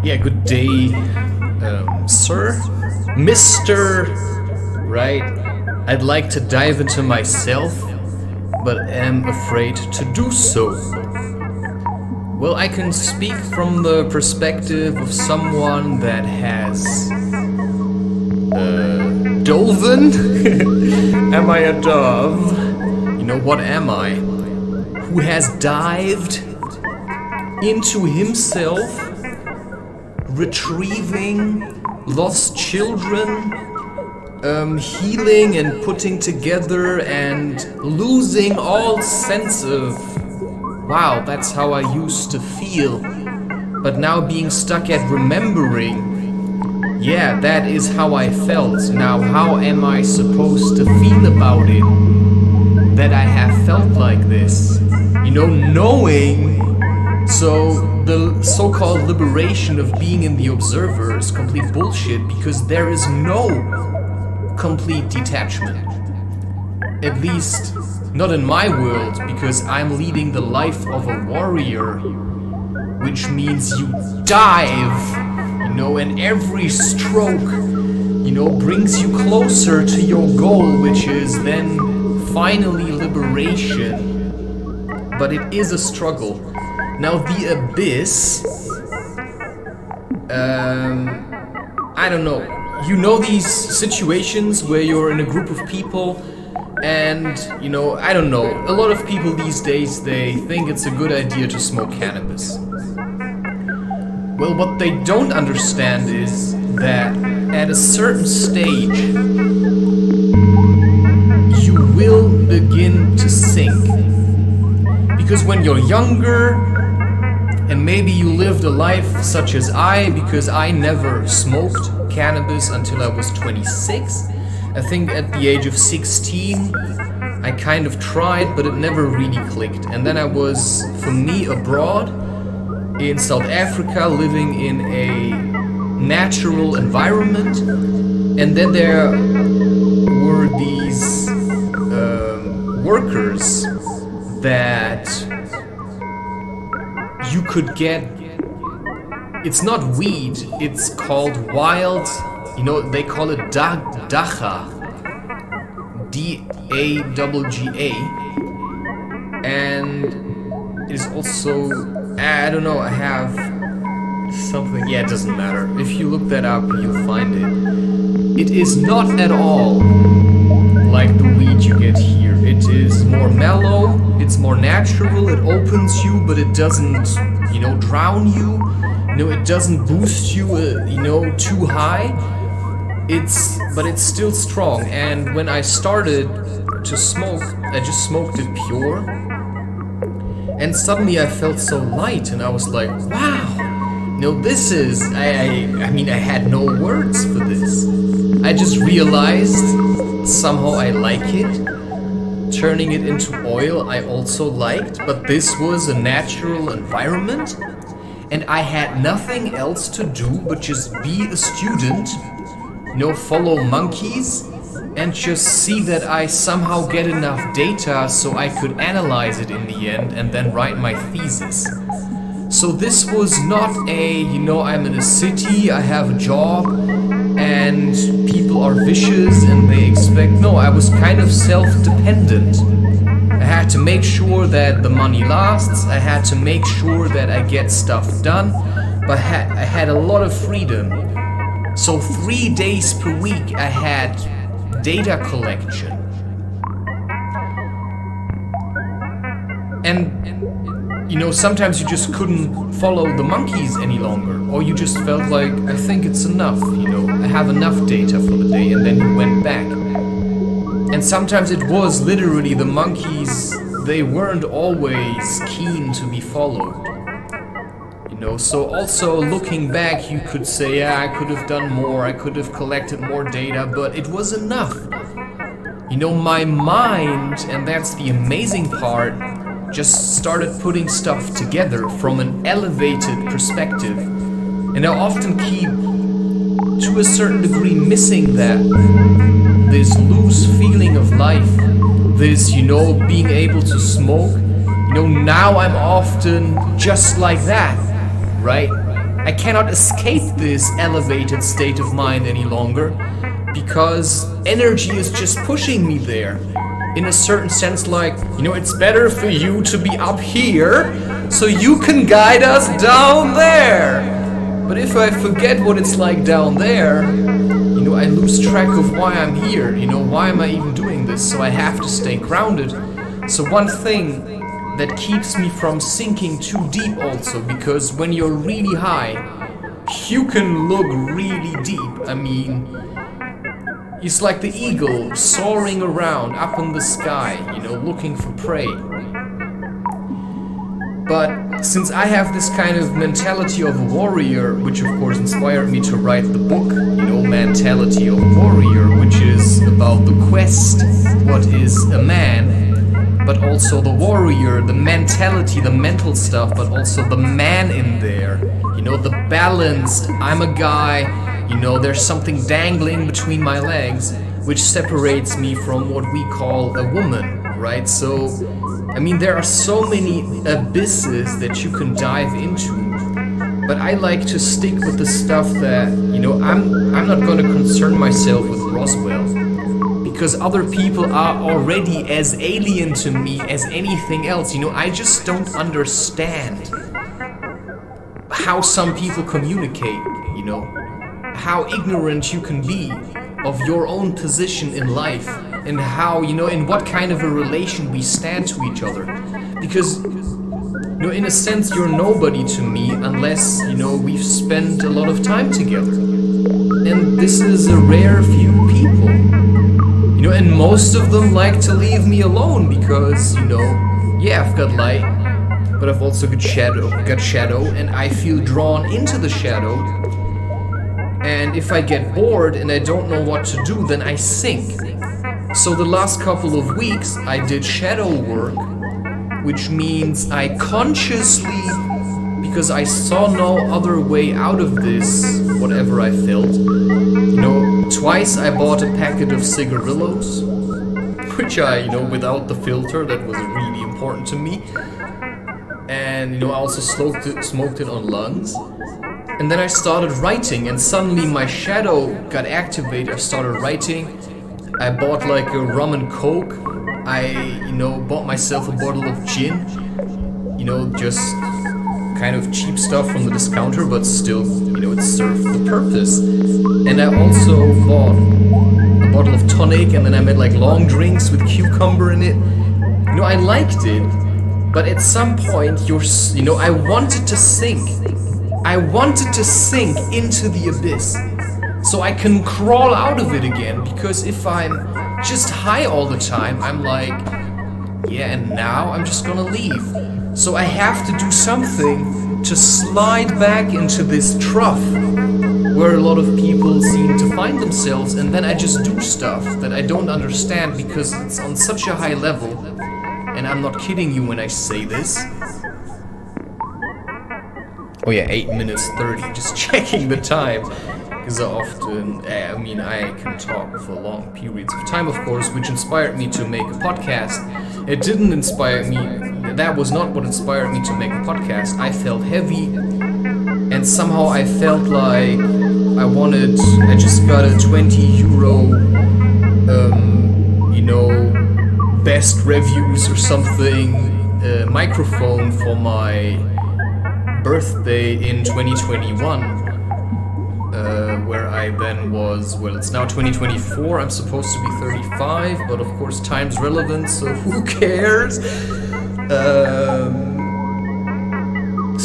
Yeah, good day, sir, Mr. Right? I'd like to dive into myself, but am afraid to do so. Well, I can speak from the perspective of someone that has dolphin? Am I a dove? You know, what am I? Who has dived into himself, retrieving lost children, healing and putting together and losing all sense of, wow, that's how I used to feel, but now being stuck at remembering, yeah, that is how I felt. Now how am I supposed to feel about it, that I have felt like this? You know, knowing. So the so-called liberation of being in the observer is complete bullshit, because there is no complete detachment. At least not in my world, because I'm leading the life of a warrior, which means you dive, you know, and every stroke, you know, brings you closer to your goal, which is then finally liberation. But it is a struggle. Now the abyss, I don't know. You know these situations where you're in a group of people and, you know, I don't know, a lot of people these days, they think it's a good idea to smoke cannabis. Well, what they don't understand is that at a certain stage, you will begin to sink. Because when you're younger, and maybe you lived a life such as I, because I never smoked cannabis until I was 26. I think at the age of 16, I kind of tried, but it never really clicked. And then I was, for me, abroad in South Africa, living in a natural environment. And then there were these workers that you could get. It's not weed, it's called wild, you know, they call it dacha, D-A-G-G-A, and it is also, I don't know, I have something, yeah, it doesn't matter. If you look that up, you'll find it. It is not at all like the weed you get here. It is more mellow, it's more natural, it opens you, but it doesn't, you know, drown you. You know, it doesn't boost you, you know, too high. But it's still strong. And when I started to smoke, I just smoked it pure. And suddenly I felt so light, and I was like, wow. You know, this is, I mean, I had no words for this. I just realized somehow I like it. Turning it into oil I also liked, but this was a natural environment, and I had nothing else to do but just be a student, you know, follow monkeys, and just see that I somehow get enough data so I could analyze it in the end and then write my thesis. So this was not a, you know, I'm in a city, I have a job, and people are vicious and they expect. No, I was kind of self-dependent. I had to make sure that the money lasts, I had to make sure that I get stuff done, but I had a lot of freedom. So 3 days per week I had data collection. And you know, sometimes you just couldn't follow the monkeys any longer, or you just felt like, I think it's enough, you know, I have enough data for the day, and then you went back. And sometimes it was literally the monkeys, they weren't always keen to be followed. You know, so also looking back, you could say, yeah, I could have done more, I could have collected more data, but it was enough. You know, my mind, and that's the amazing part, just started putting stuff together from an elevated perspective. And I often keep, to a certain degree, missing that. This loose feeling of life, this, you know, being able to smoke. You know, now I'm often just like that, right? I cannot escape this elevated state of mind any longer, because energy is just pushing me there. In a certain sense, like, it's better for you to be up here so you can guide us down there. But if I forget what it's like down there, I lose track of why I'm here. Why am I even doing this? So I have to stay grounded. So one thing that keeps me from sinking too deep also, because when you're really high, you can look really deep. I mean, it's like the eagle soaring around up in the sky, looking for prey. But since I have this kind of mentality of a warrior, which of course inspired me to write the book, Mentality of a Warrior, which is about the quest, what is a man, but also the warrior, the mentality, the mental stuff, but also the man in there, the balanced, I'm a guy, there's something dangling between my legs, which separates me from what we call a woman, right? So, there are so many abysses that you can dive into, but I like to stick with the stuff that, I'm not gonna concern myself with Roswell, because other people are already as alien to me as anything else. I just don't understand how some people communicate, how ignorant you can be of your own position in life, and how, in what kind of a relation we stand to each other. Because, in a sense, you're nobody to me unless, we've spent a lot of time together. And this is a rare few people. And most of them like to leave me alone because, I've got light, but I've also got shadow, and I feel drawn into the shadow. And if I get bored and I don't know what to do, then I sink. So the last couple of weeks I did shadow work, which means I consciously, because I saw no other way out of this, whatever I felt, twice I bought a packet of cigarillos, which I, without the filter, that was really important to me. And, I also smoked it on lungs. And then I started writing, and suddenly my shadow got activated. I started writing. I bought like a rum and coke. I, bought myself a bottle of gin. Just kind of cheap stuff from the discounter, but still, it served the purpose. And I also bought a bottle of tonic, and then I made like long drinks with cucumber in it. I liked it, but at some point, I wanted to sink. I wanted to sink into the abyss so I can crawl out of it again, because if I'm just high all the time, I'm like, and now I'm just gonna leave. So I have to do something to slide back into this trough where a lot of people seem to find themselves, and then I just do stuff that I don't understand because it's on such a high level, and I'm not kidding you when I say this. Oh yeah, 8 minutes 30, just checking the time, because I can talk for long periods of time, of course, which inspired me to make a podcast. It didn't inspire me, that was not what inspired me to make a podcast. I felt heavy, and somehow I felt like I just got a 20 euro, best reviews or something, microphone for my birthday in 2021, where I then was, it's now 2024, I'm supposed to be 35, but of course time's relevant, so who cares?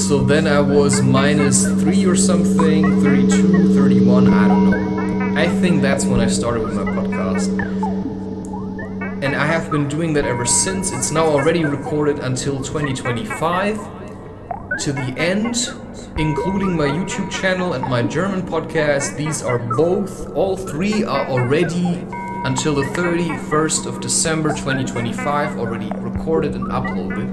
So then I was -3 or something, 32, 31, I don't know. I think that's when I started with my podcast. And I have been doing that ever since. It's now already recorded until 2025. To the end, including my YouTube channel and my German podcast. These are all three are already until the 31st of December 2025 already recorded and uploaded.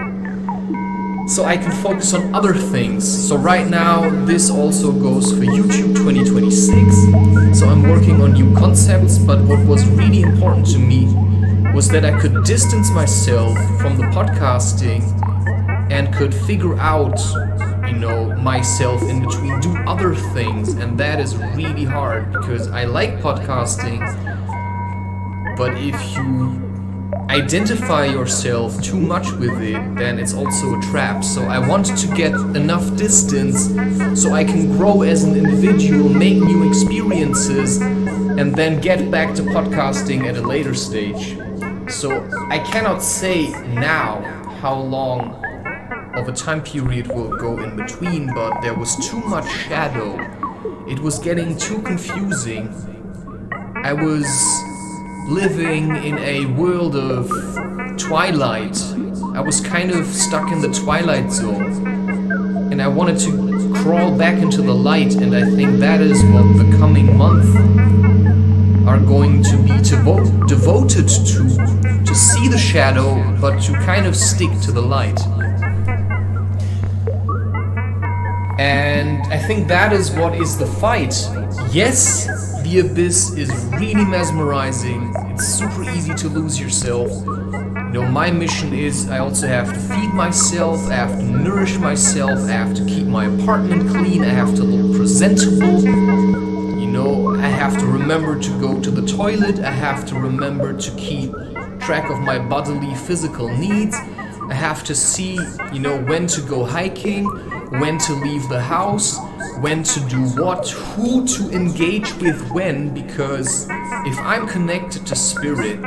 So I can focus on other things. So right now, this also goes for YouTube 2026. So I'm working on new concepts, but what was really important to me was that I could distance myself from the podcasting and could figure out, myself in between, do other things, and that is really hard because I like podcasting, but if you identify yourself too much with it, then it's also a trap. So I want to get enough distance so I can grow as an individual, make new experiences, and then get back to podcasting at a later stage. So I cannot say now how long of a time period will go in between, but there was too much shadow. It was getting too confusing. I was living in a world of twilight. I was kind of stuck in the twilight zone, and I wanted to crawl back into the light, and I think that is what the coming month are going to be devoted to see the shadow, but to kind of stick to the light. And I think that is what is the fight. Yes, the abyss is really mesmerizing. It's super easy to lose yourself. My mission is I also have to feed myself, I have to nourish myself, I have to keep my apartment clean, I have to look presentable. I have to remember to go to the toilet, I have to remember to keep track of my bodily physical needs. I have to see, when to go hiking, when to leave the house, when to do what, who to engage with when, because if I'm connected to spirit,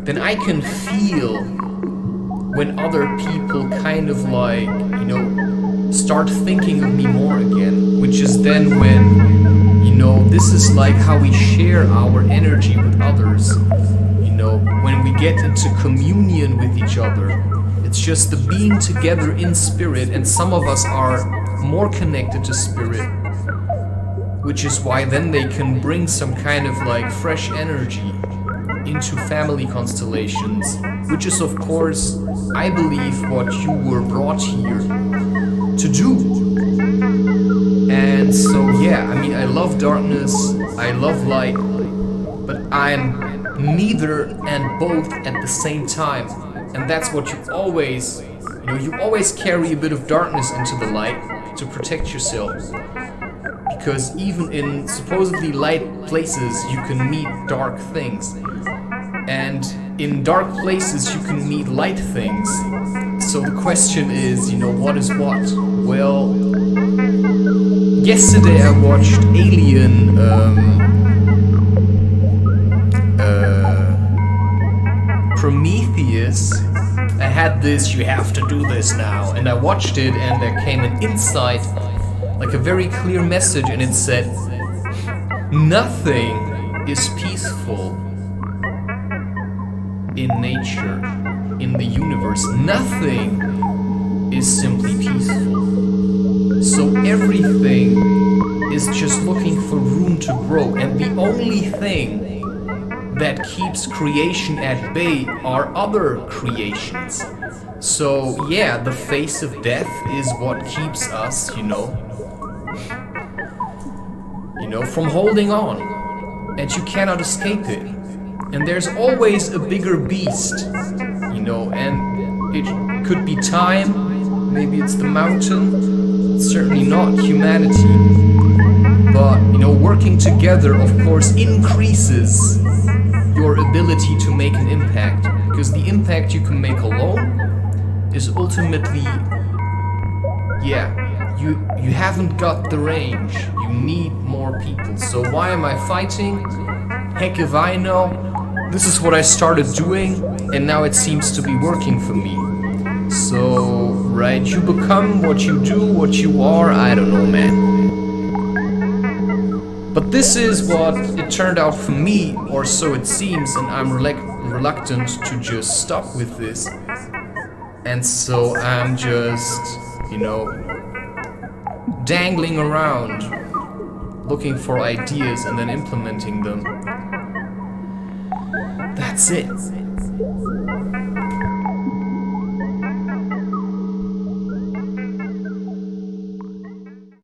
then I can feel when other people kind of start thinking of me more again, which is then when, this is like how we share our energy with others. When we get into communion with each other, it's just the being together in spirit, and some of us are more connected to spirit, which is why then they can bring some kind of fresh energy into family constellations, which is of course, I believe, what you were brought here to do. And so yeah, I love darkness, I love light, but I'm neither and both at the same time. And that's what you always carry a bit of darkness into the light to protect yourself. Because even in supposedly light places, you can meet dark things. And in dark places, you can meet light things. So the question is, what is what? Well, yesterday I watched Alien, Prometheus. I had this, you have to do this now, and I watched it, and there came an insight, a very clear message, and it said, nothing is peaceful in nature, in the universe. Nothing is simply peaceful. So everything is just looking for room to grow, and the only thing that keeps creation at bay are other creations. So yeah, the face of death is what keeps us, from holding on, and you cannot escape it. And there's always a bigger beast, and it could be time, maybe it's the mountain, it's certainly not humanity. But, working together, of course, increases your ability to make an impact, because the impact you can make alone is ultimately, you haven't got the range, you need more people. So why am I fighting? Heck if I know. This is what I started doing, and now it seems to be working for me. So, right, you become what you do, what you are, I don't know, man. But this is what it turned out for me, or so it seems, and I'm reluctant to just stop with this. And so I'm just, dangling around, looking for ideas and then implementing them. That's it.